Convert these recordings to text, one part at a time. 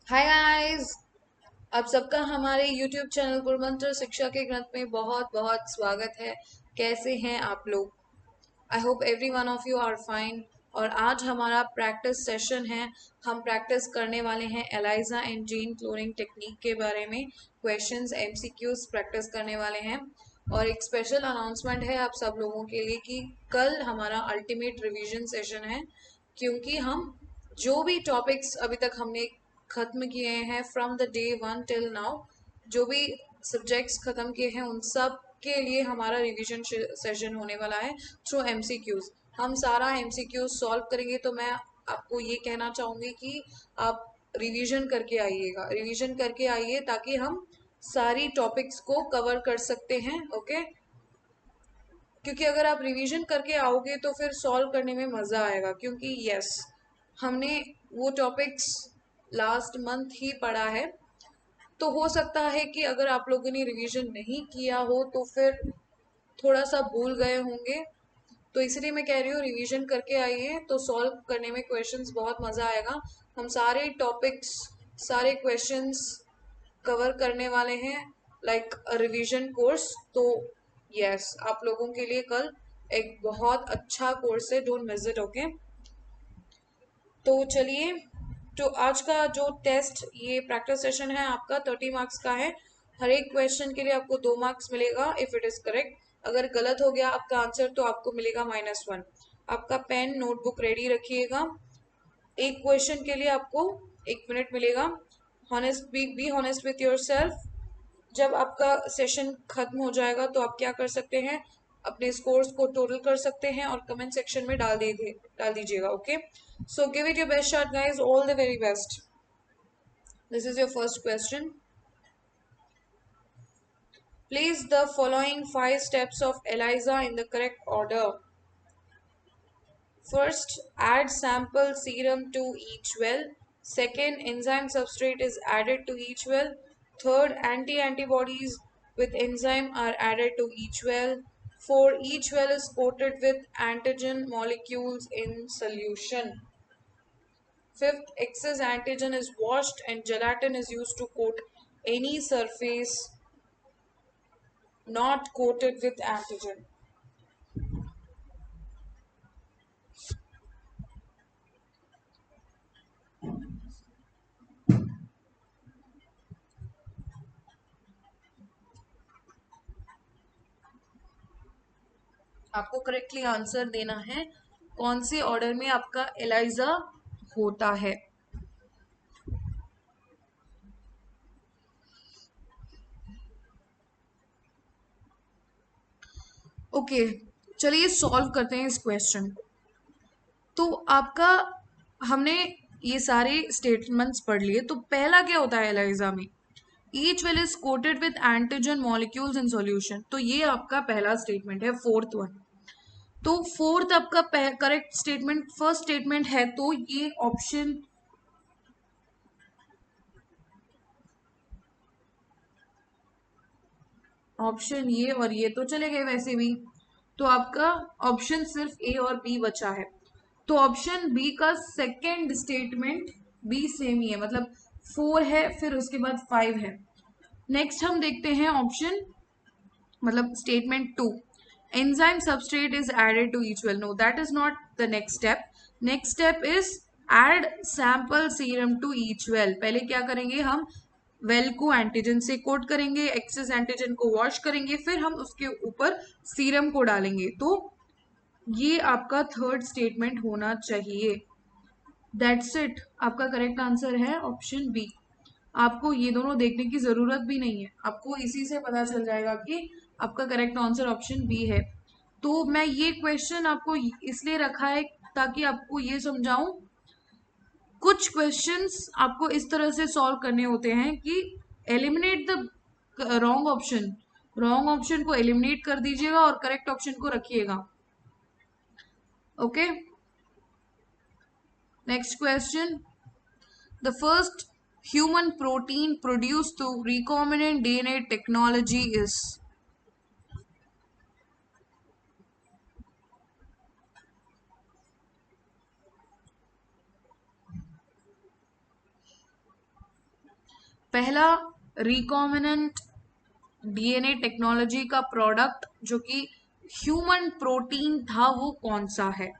Hi guys. आप सबका हमारे YouTube चैनल गुरुमंत्र शिक्षा के ग्रंथ में बहुत बहुत स्वागत है। कैसे हैं आप लोग? I hope every one of you are fine. और आज हमारा प्रैक्टिस सेशन है। हम प्रैक्टिस करने वाले हैं ELISA and gene cloning technique के बारे में। क्वेश्चंस एमसीक्यूज प्रैक्टिस करने वाले हैं। और एक स्पेशल अनाउंसमेंट है आप सब लोगों के लिए कि कल हमारा अल्टीमेट रिवीजन सेशन है, क्योंकि हम जो भी टॉपिक्स अभी तक हमने खत्म किए हैं from the day one till now, जो भी सब्जेक्ट्स खत्म किए हैं उन सब के लिए हमारा रिवीजन सेशन होने वाला है थ्रू एमसीक्यूज। हम सारा एमसीक्यूज सॉल्व करेंगे, तो मैं आपको ये कहना चाहूंगी कि आप रिवीजन करके आइएगा, रिवीजन करके आइए ताकि हम सारी टॉपिक्स को कवर कर सकते हैं। ओके, क्योंकि अगर आप रिवीजन करके आओगे तो फिर सॉल्व करने में मज़ा आएगा, क्योंकि यस, हमने वो टॉपिक्स लास्ट मंथ ही पढ़ा है। तो हो सकता है कि अगर आप लोगों ने रिवीजन नहीं किया हो तो फिर थोड़ा सा भूल गए होंगे। तो इसलिए मैं कह रही हूँ रिवीजन करके आइए, तो सॉल्व करने में क्वेश्चंस बहुत मज़ा आएगा। हम सारे टॉपिक्स, सारे क्वेश्चंस कवर करने वाले हैं, लाइक रिवीजन कोर्स। तो यस, आप लोगों के लिए कल एक बहुत अच्छा कोर्स है, डोंट मिस इट। ओके, तो चलिए, तो आज का जो टेस्ट, ये प्रैक्टिस सेशन है आपका 30 मार्क्स का है। हर एक क्वेश्चन के लिए आपको 2 मार्क्स मिलेगा इफ इट इज करेक्ट। अगर गलत हो गया आपका आंसर तो आपको मिलेगा -1। आपका पेन नोटबुक रेडी रखिएगा। एक क्वेश्चन के लिए आपको 1 मिनट मिलेगा। Honest, be honest with your self. जब आपका सेशन खत्म हो जाएगा तो आप क्या कर सकते हैं, अपने स्कोर्स को टोटल कर सकते हैं और कमेंट सेक्शन में डाल दीजिएगा। Okay, so give it your best shot guys, all the very best. This is your first question. Place the following 5 steps of ELISA in the correct order. First, add sample serum to each well. Second, enzyme substrate is added to each well. Third, antibodies with enzyme are added to each well. Four, each well is coated with antigen molecules in solution. Fifth, excess antigen is washed and gelatin is used to coat any surface not coated with antigen. आपको correctly answer देना है कौन से order में आपका ELISA होता है। Okay, चलिए सॉल्व करते हैं इस क्वेश्चन को। तो आपका, हमने ये सारे स्टेटमेंट्स पढ़ लिए। तो पहला क्या होता है एलाइजा में, each well is coated with antigen molecules in solution. तो ये आपका पहला स्टेटमेंट है, फोर्थ वन। तो फोर्थ आपका करेक्ट स्टेटमेंट, फर्स्ट स्टेटमेंट है, तो ये ऑप्शन, ऑप्शन ये और ये तो चले गए वैसे भी। तो आपका ऑप्शन सिर्फ ए और बी बचा है। तो ऑप्शन बी का सेकंड स्टेटमेंट बी सेम ही है, मतलब 4 है फिर उसके बाद 5 है। नेक्स्ट हम देखते हैं ऑप्शन, मतलब statement 2, enzyme substrate is added to each well. No, that is not the next step. Next step is add sample serum to each well. पहले क्या करेंगे, हम वेल को एंटीजन से कोट करेंगे, एक्सेस एंटीजन को वॉश करेंगे, फिर हम उसके ऊपर सीरम को डालेंगे। तो ये आपका थर्ड स्टेटमेंट होना चाहिए। दैट्स इट, आपका करेक्ट आंसर है ऑप्शन बी। आपको ये दोनों देखने की जरूरत भी नहीं है, आपको इसी से पता चल जाएगा कि आपका करेक्ट आंसर ऑप्शन बी है। तो मैं ये क्वेश्चन आपको इसलिए रखा है ताकि आपको ये समझाऊं, कुछ क्वेश्चंस आपको इस तरह से सॉल्व करने होते हैं कि eliminate the wrong option, wrong option को एलिमिनेट कर दीजिएगा और करेक्ट ऑप्शन को रखिएगा। Okay, next question. The first human protein produced through recombinant DNA technology is, पहला रिकॉम्बिनेंट डीएनए टेक्नोलॉजी का प्रोडक्ट जो कि ह्यूमन प्रोटीन था वो कौन सा है?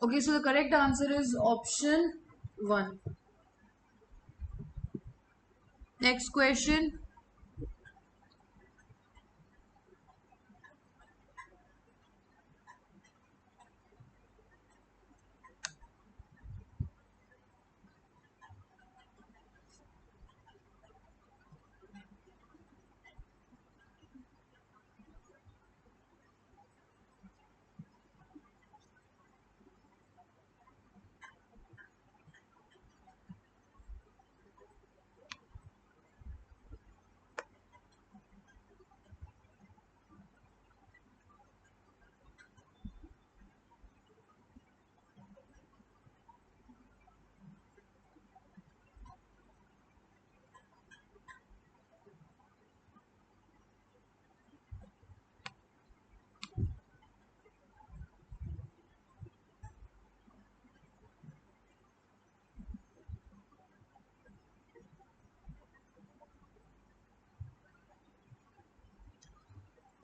Okay, so the correct answer is option 1. Next question.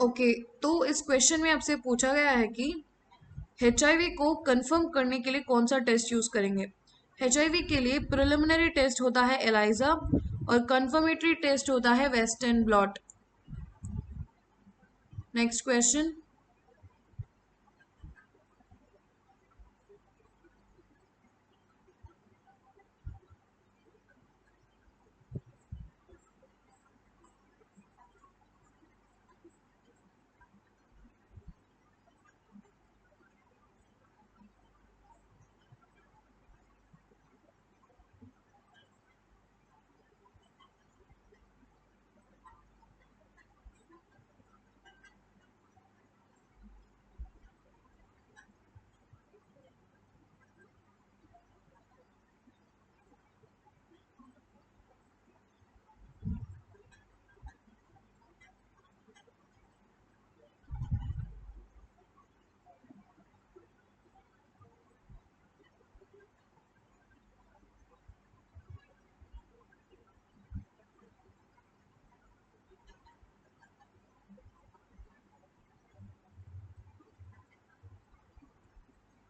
Okay, तो इस क्वेश्चन में आपसे पूछा गया है कि एचआईवी को कंफर्म करने के लिए कौन सा टेस्ट यूज करेंगे? एचआईवी के लिए प्रिलिमिनरी टेस्ट होता है एलाइजा और कंफर्मेटरी टेस्ट होता है western blot. Next question.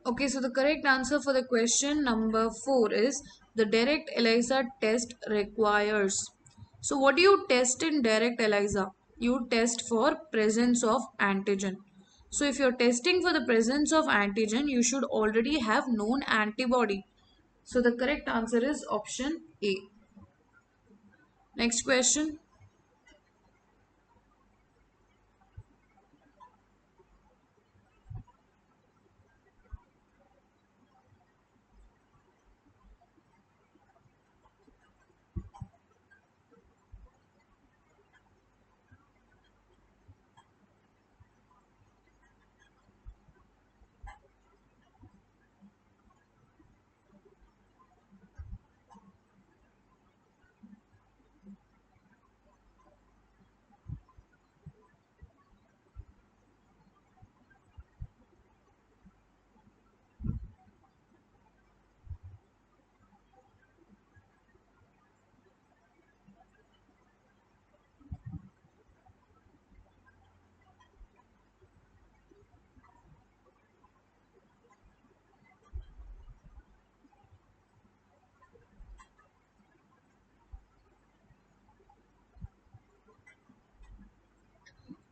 Okay, so the correct answer for the question number 4 is the direct ELISA test requires. So what do you test in direct ELISA? You test for presence of antigen. So if you're testing for the presence of antigen, you should already have known antibody. So the correct answer is option A. Next question.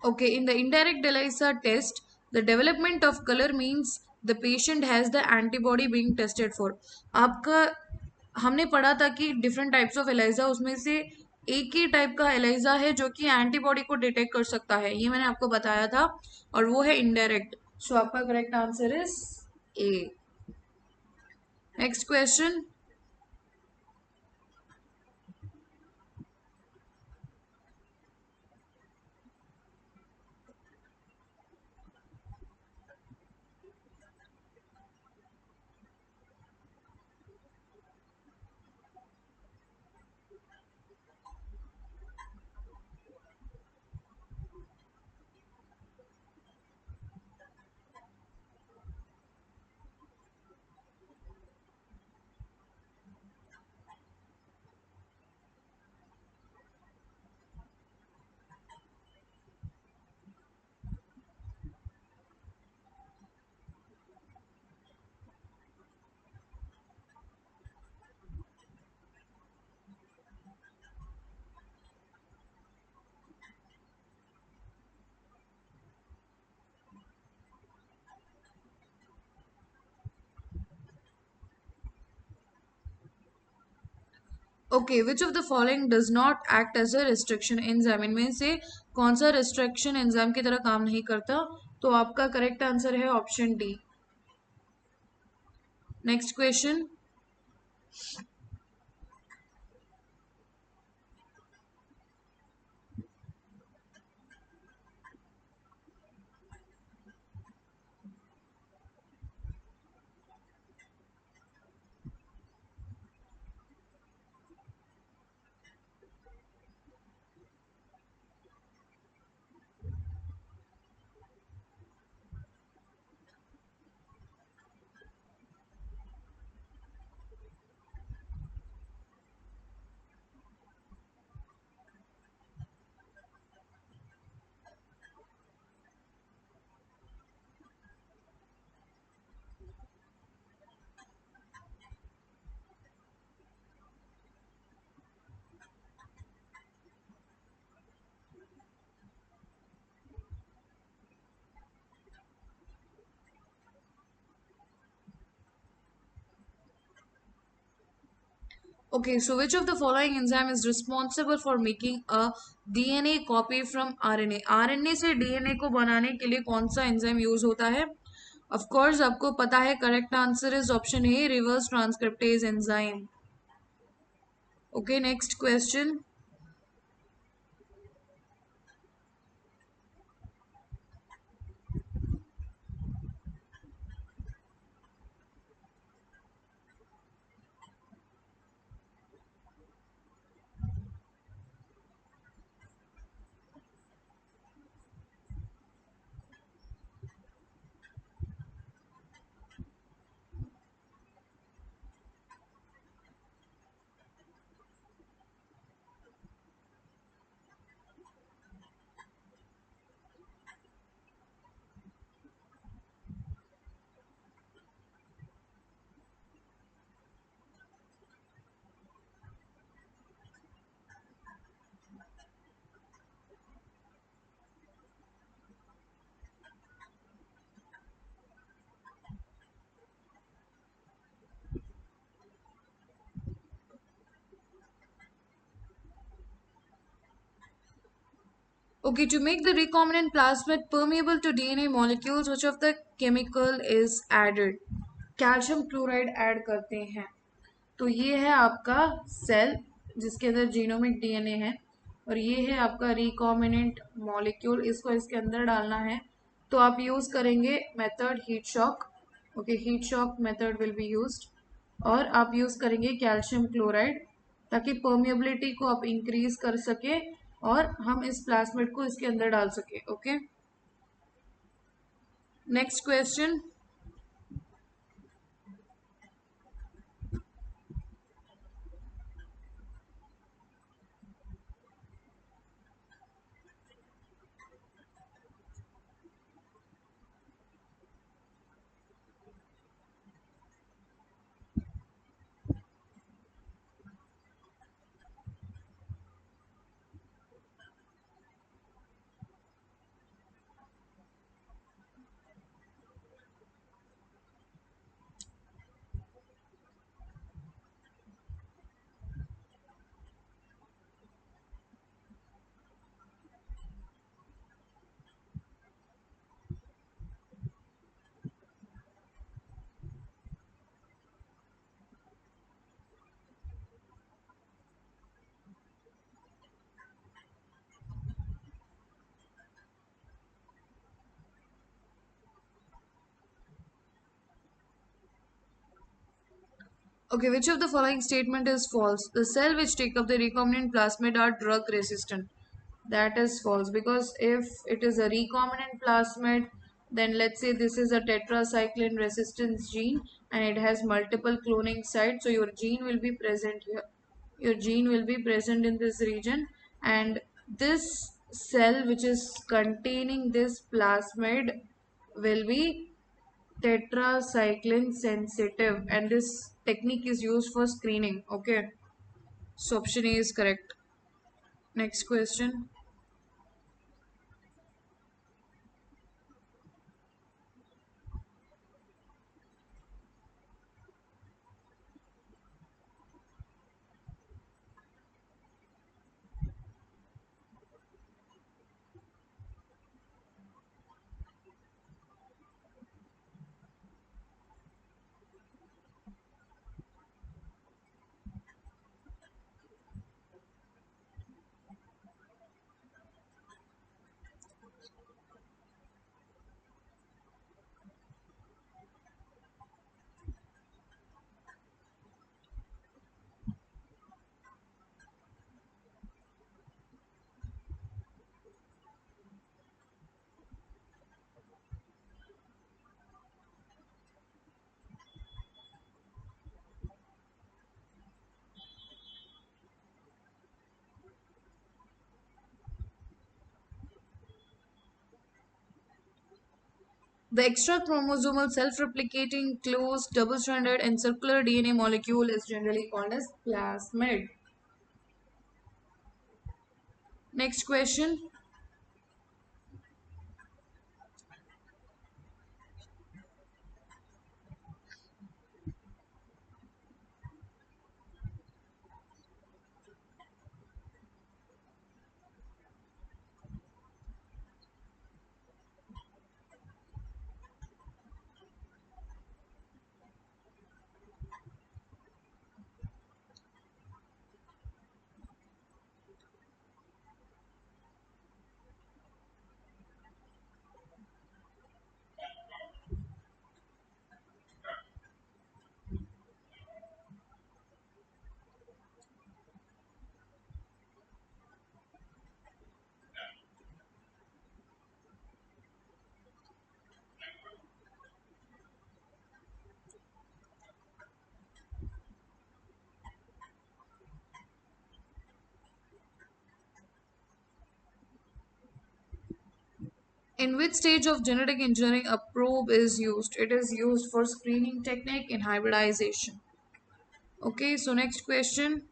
Okay, in the indirect ELISA test, the development of color means the patient has the antibody being tested for. आपका हमने पढ़ा था कि different types of ELISA, उसमें से एक ही type का ELISA है जो कि एंटीबॉडी को डिटेक्ट कर सकता है, ये मैंने आपको बताया था, और वो है इनडायरेक्ट। सो आपका correct answer is A. Next question. Okay, which of the following does not act as a restriction enzyme? इनमें से कौन सा रिस्ट्रिक्शन एंजाइम की तरह काम नहीं करता? तो आपका करेक्ट आंसर है option D. Next question. Okay, so which of the following enzyme is responsible for making a DNA copy from RNA? RNA से DNA को बनाने के लिए कौन सा एंजाइम यूज होता है? ऑफ कोर्स आपको पता है, correct answer is option A, reverse transcriptase enzyme. Okay, next question. Okay, to make the recombinant plasmid permeable to DNA molecules, which of the chemical is added? Calcium chloride add करते हैं। तो ये है आपका cell जिसके अंदर genomic DNA है, और ये है आपका रिकॉम्बिनेंट मॉलिक्यूल, इसको इसके अंदर डालना है। तो आप यूज करेंगे method heat shock. Okay, heat shock method will be used. और आप यूज करेंगे कैल्शियम क्लोराइड, ताकि परमिएबिलिटी को आप इंक्रीज कर सके और हम इस प्लास्मिड को इसके अंदर डाल सके। Okay, next question. Okay, which of the following statement is false? The cell which take up the recombinant plasmid are drug resistant. That is false, because if it is a recombinant plasmid, then let's say this is a tetracycline resistance gene and it has multiple cloning sites, so your gene will be present here. Your gene will be present in this region, and this cell which is containing this plasmid will be tetracycline sensitive, and this technique is used for screening. Okay, so option A is correct. Next question. The extra chromosomal self-replicating closed double-stranded and circular DNA molecule is generally called as plasmid. Next question. In which stage of genetic engineering a probe is used? It is used for screening technique in hybridization. Okay, so next question.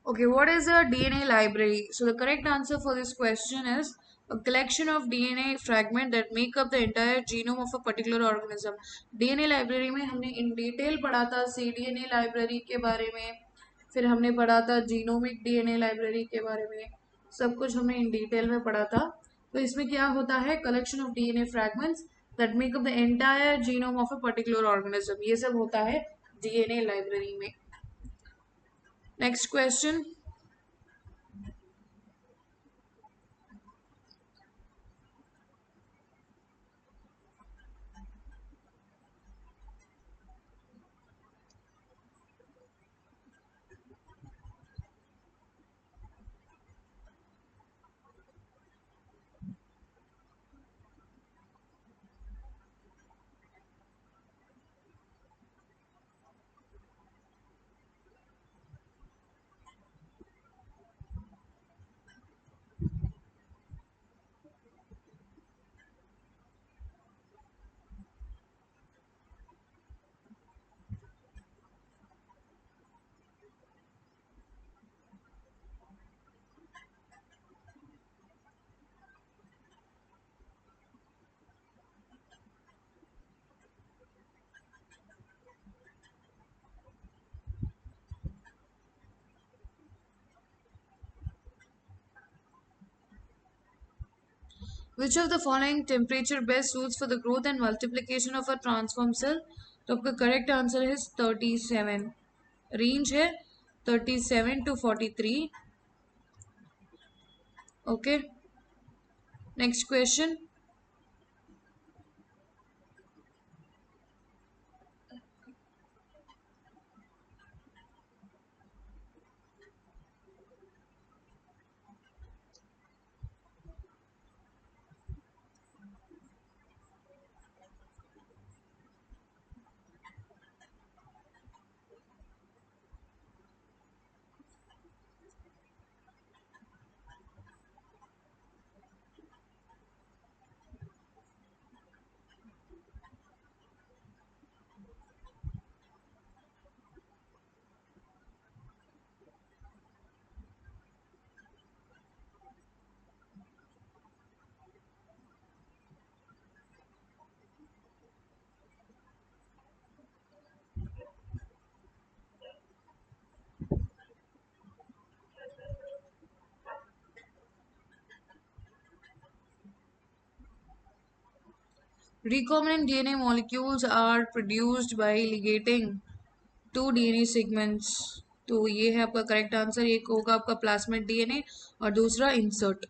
Okay, what is a DNA library? So the correct answer for this question is a collection of DNA fragment that make up the entire genome of a particular organism. DNA library में हमने in detail पढ़ा था cDNA library के बारे में, फिर हमने पढ़ा था genomic DNA library के बारे में, सब कुछ हमने in detail में पढ़ा था. तो इसमें क्या होता है? Collection of DNA fragments that make up the entire genome of a particular organism. ये सब होता है DNA library में. Next question. Which of the following temperature best suits for the growth and multiplication of a transform cell? तो आपका correct answer है 37। Range है 37 to 43। Okay, next question. Recombinant DNA molecules are produced by ligating two DNA segments. तो ये है आपका correct answer. एक होगा आपका प्लाज्मिड डीएनए और दूसरा insert.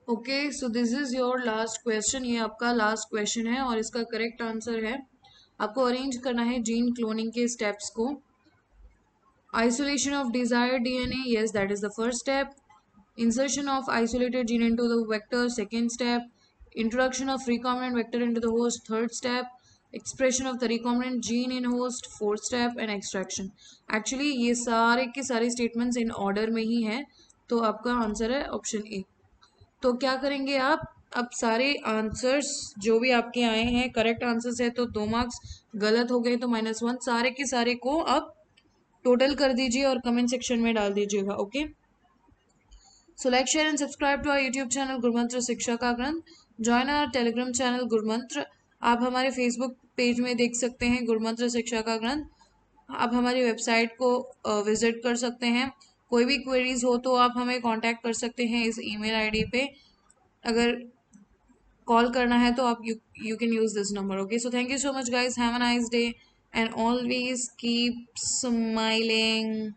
Okay, so this is your last question. ये आपका लास्ट क्वेश्चन है और इसका करेक्ट आंसर है, आपको अरेंज करना है जीन क्लोनिंग के स्टेप्स को। Isolation of desired DNA, yes, that is the first step. Insertion of isolated gene into the vector, second step. Introduction of recombinant vector into the host, third step. Expression of the recombinant gene in host, fourth step. And extraction. Actually ये सारे के सारे statements in order में ही हैं, तो आपका answer है option A. तो क्या करेंगे आप, अब सारे आंसर्स जो भी आपके आए हैं करेक्ट आंसर्स है तो 2 मार्क्स, गलत हो गए तो -1। सारे के सारे को आप टोटल कर दीजिए और कमेंट सेक्शन में डाल दीजिएगा। Okay, so like share and subscribe to our YouTube channel Gurumantra Shiksha का ग्रंथ। Join our Telegram channel Gurumantra. आप हमारे फेसबुक पेज में देख सकते हैं गुरुमंत्र शिक्षा का ग्रंथ। आप हमारी वेबसाइट को विजिट कर सकते हैं। कोई भी क्वेरीज हो तो आप हमें कांटेक्ट कर सकते हैं इस ईमेल आईडी पे। अगर कॉल करना है तो आप you can use this number. Okay, so thank you so much guys, have a nice day and always keep smiling.